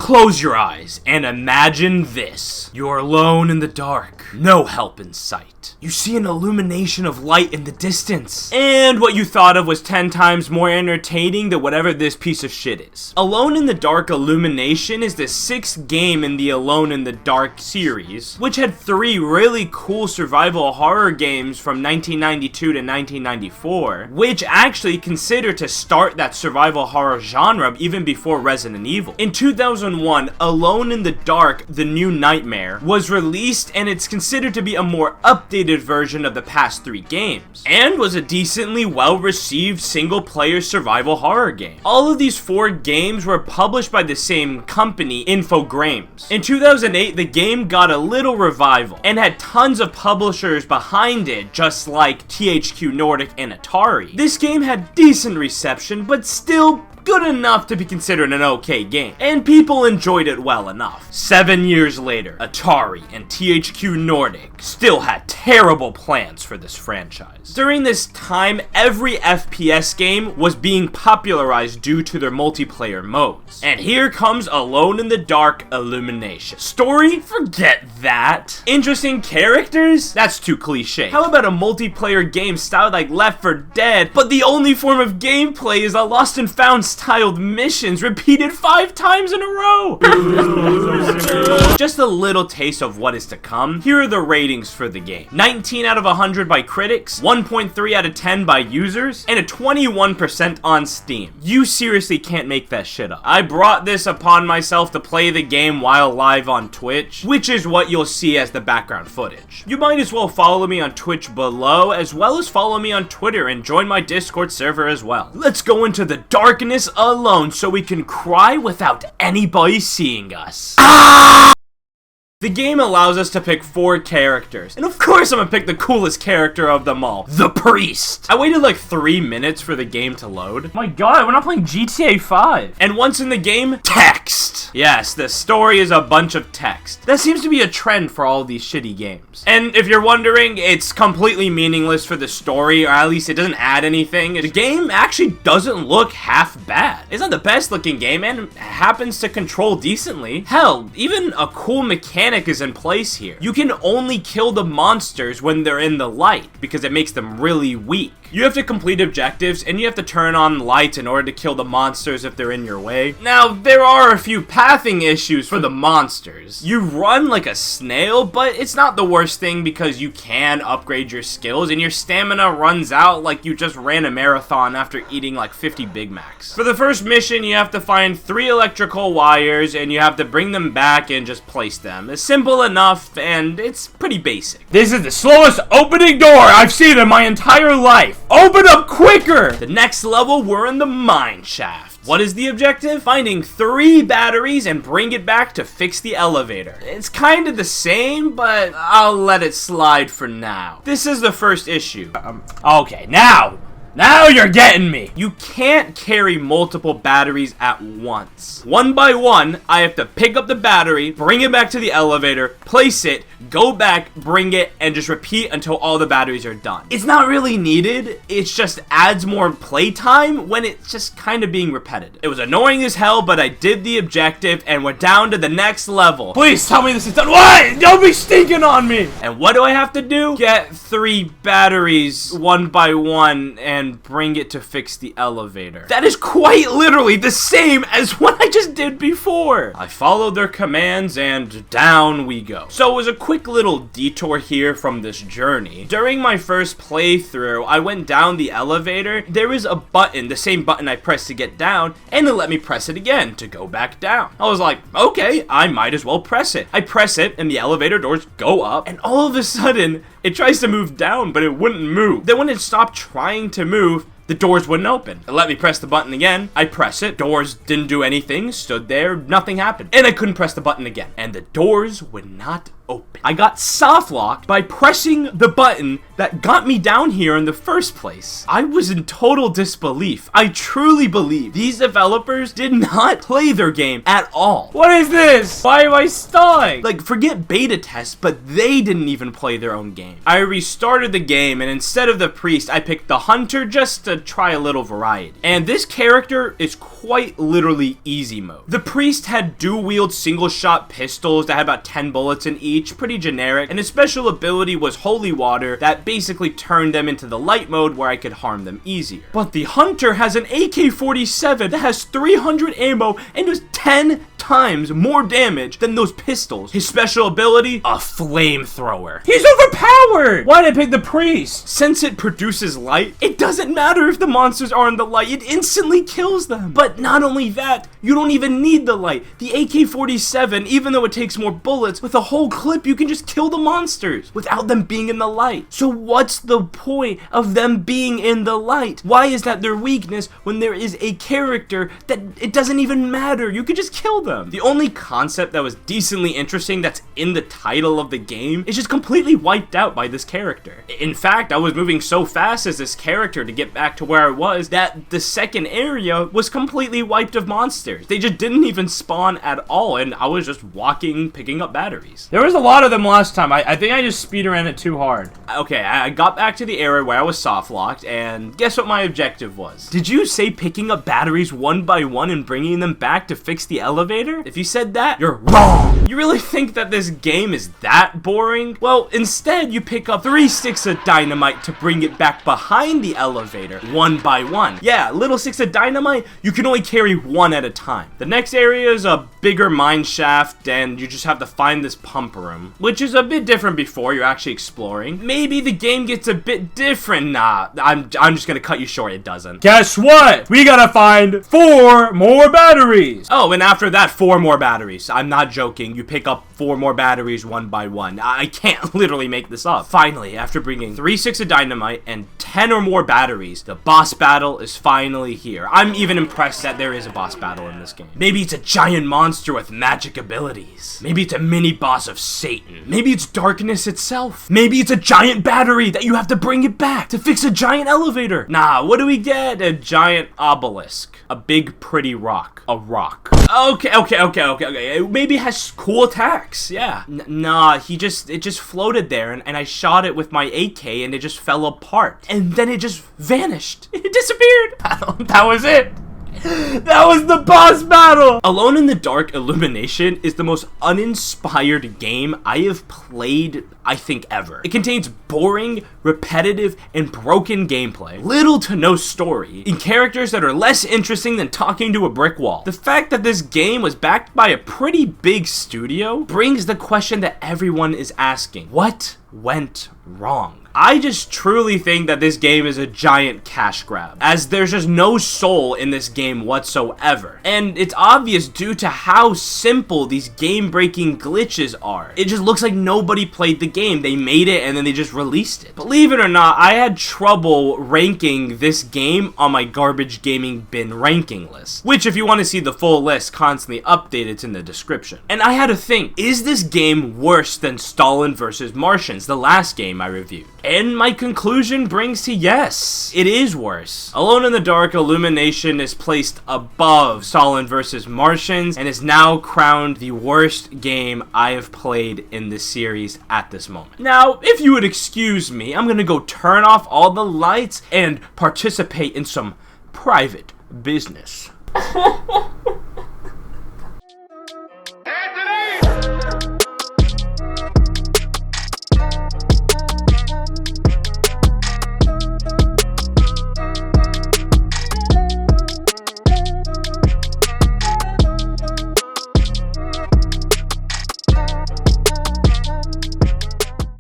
Close your eyes and imagine this. You're alone in the dark. No help in sight. You see an illumination of light in the distance. And what you thought of was 10 times more entertaining than whatever this piece of shit is. Alone in the Dark Illumination is the 6th game in the Alone in the Dark series, which had 3 really cool survival horror games from 1992 to 1994, which actually considered to start that survival horror genre even before Resident Evil. In 2001, Alone in the Dark: The New Nightmare was released, and it's considered to be a more updated version of the past 3 games, and was a decently well-received single-player survival horror game. All of these 4 games were published by the same company, Infogrames. In 2008, the game got a little revival, and had tons of publishers behind it, just like THQ Nordic and Atari. This game had decent reception, but still good enough to be considered an okay game, and people enjoyed it well enough. 7 years later, Atari and THQ Nordic still had terrible plans for this franchise. During this time, every FPS game was being popularized due to their multiplayer modes. And here comes Alone in the Dark Illumination. Story? Forget that. Interesting characters? That's too cliche. How about a multiplayer game styled like Left 4 Dead, but the only form of gameplay is a lost and found styled missions repeated 5 times in a row? Just a little taste of what is to come. Here are the ratings for the game. 19 out of 100 by critics, 1.3 out of 10 by users, and a 21% on Steam. You seriously can't make that shit up. I brought this upon myself to play the game while live on Twitch, which is what you'll see as the background footage. You might as well follow me on Twitch below, as well as follow me on Twitter and join my Discord server as well. Let's go into the darkness alone so we can cry without anybody seeing us. The game allows us to pick 4 characters, and of course I'm gonna pick the coolest character of them all, the priest. I waited like 3 minutes for the game to load. My god, we're not playing GTA 5. And once in the game, text. Yes, the story is a bunch of text. That seems to be a trend for all these shitty games. And if you're wondering, it's completely meaningless for the story, or at least it doesn't add anything. The game actually doesn't look half bad. It's not the best looking game, and happens to control decently. Hell, even a cool mechanic is in place here. You can only kill the monsters when they're in the light, because it makes them really weak. You have to complete objectives, and you have to turn on lights in order to kill the monsters if they're in your way. Now, there are a few pathing issues for the monsters. You run like a snail, but it's not the worst thing because you can upgrade your skills, and your stamina runs out like you just ran a marathon after eating like 50 Big Macs. For the first mission, you have to find 3 electrical wires, and you have to bring them back and just place them. It's simple enough, and it's pretty basic. This is the slowest opening door I've seen in my entire life. Open up quicker! The next level, we're in the mine shaft. What is the objective? Finding 3 batteries and bring it back to fix the elevator. It's kind of the same, but I'll let it slide for now. This is the first issue. Okay, now you're getting me. You can't carry multiple batteries at once. One by one, I have to pick up the battery, bring it back to the elevator, place it, go back, bring it, and just repeat until all the batteries are done. It's not really needed, it just adds more playtime when it's just kind of being repetitive. It was annoying as hell, but I did the objective and we're down to the next level. Please tell me this is done. What? Don't be stinking on me! And what do I have to do? Get 3 batteries one by one and bring it to fix the elevator. That is quite literally the same as what I just did before. I followed their commands and down we go. So it was a quick little detour here from this journey. During my first playthrough, I went down the elevator. There is a button, the same button I pressed to get down, and it let me press it again to go back down. I was like, okay, I might as well press it. I press it and the elevator doors go up, and all of a sudden, it tries to move down, but it wouldn't move. Then when it stopped trying to move, the doors wouldn't open. It let me press the button again. I press it. Doors didn't do anything. Stood there. Nothing happened. And I couldn't press the button again. And the doors would not open. I got soft locked by pressing the button that got me down here in the first place. I was in total disbelief. I truly believe these developers did not play their game at all. What is this? Why am I stalling? Like, forget beta tests, but they didn't even play their own game. I restarted the game, and instead of the priest, I picked the hunter just to try a little variety. And this character is quite literally easy mode. The priest had dual-wield single-shot pistols that had about 10 bullets in each, pretty generic, and his special ability was holy water that basically turned them into the light mode where I could harm them easier. But the hunter has an AK-47 that has 300 ammo and does 10 times more damage than those pistols. His special ability, a flamethrower. He's overpowered! Why did I pick the priest? Since it produces light, it doesn't matter if the monsters are in the light, it instantly kills them. But not only that, you don't even need the light. The AK-47, even though it takes more bullets, with a whole clip you can just kill the monsters without them being in the light. So what's the point of them being in the light? Why is that their weakness when there is a character that it doesn't even matter? You could just kill them. The only concept that was decently interesting that's in the title of the game is just completely wiped out by this character. In fact, I was moving so fast as this character to get back to where I was that the second area was completely wiped of monsters. They just didn't even spawn at all, and I was just walking, picking up batteries. There was a lot of them last time. I think I just speed around it too hard. Okay, I got back to the area where I was soft locked, and guess what my objective was? Did you say picking up batteries one by one and bringing them back to fix the elevator? If you said that, you're wrong. You really think that this game is that boring? Well, instead you pick up 3 sticks of dynamite to bring it back behind the elevator one by one. Yeah, little sticks of dynamite, you can only carry one at a time. The next area is a bigger mine shaft, and you just have to find this pump room, which is a bit different before you're actually exploring. Maybe the game gets a bit different. Nah, I'm just gonna cut you short, it doesn't. Guess what? We gotta find 4 more batteries. Oh, and after that, 4 more batteries. I'm not joking. You pick up 4 more batteries one by one. I can't literally make this up. Finally, after bringing 3 sticks of dynamite and 10 or more batteries, the boss battle is finally here. I'm even impressed that there is a boss battle in this game. Maybe it's a giant monster with magic abilities. Maybe it's a mini boss of Satan. Maybe it's darkness itself. Maybe it's a giant battery that you have to bring it back to fix a giant elevator. Nah, what do we get? A giant obelisk. A big pretty rock. A rock. Okay. Maybe it has cool attacks. Yeah. Nah, it just floated there, and I shot it with my AK, and it just fell apart. And then it just vanished. It disappeared. That was it. That was the boss battle! Alone in the Dark Illumination is the most uninspired game I have played, I think, ever. It contains boring, repetitive, and broken gameplay, little to no story, and characters that are less interesting than talking to a brick wall. The fact that this game was backed by a pretty big studio brings the question that everyone is asking: what went wrong? I just truly think that this game is a giant cash grab, as there's just no soul in this game whatsoever. And it's obvious due to how simple these game-breaking glitches are. It just looks like nobody played the game. They made it and then they just released it. Believe it or not, I had trouble ranking this game on my garbage gaming bin ranking list, which, if you want to see the full list constantly updated, it's in the description. And I had to think, is this game worse than Stalin vs. Martians, the last game I reviewed? And my conclusion brings to yes, it is worse. Alone in the Dark Illumination is placed above Stalin vs. Martians and is now crowned the worst game I have played in this series at this moment. Now, if you would excuse me, I'm gonna go turn off all the lights and participate in some private business.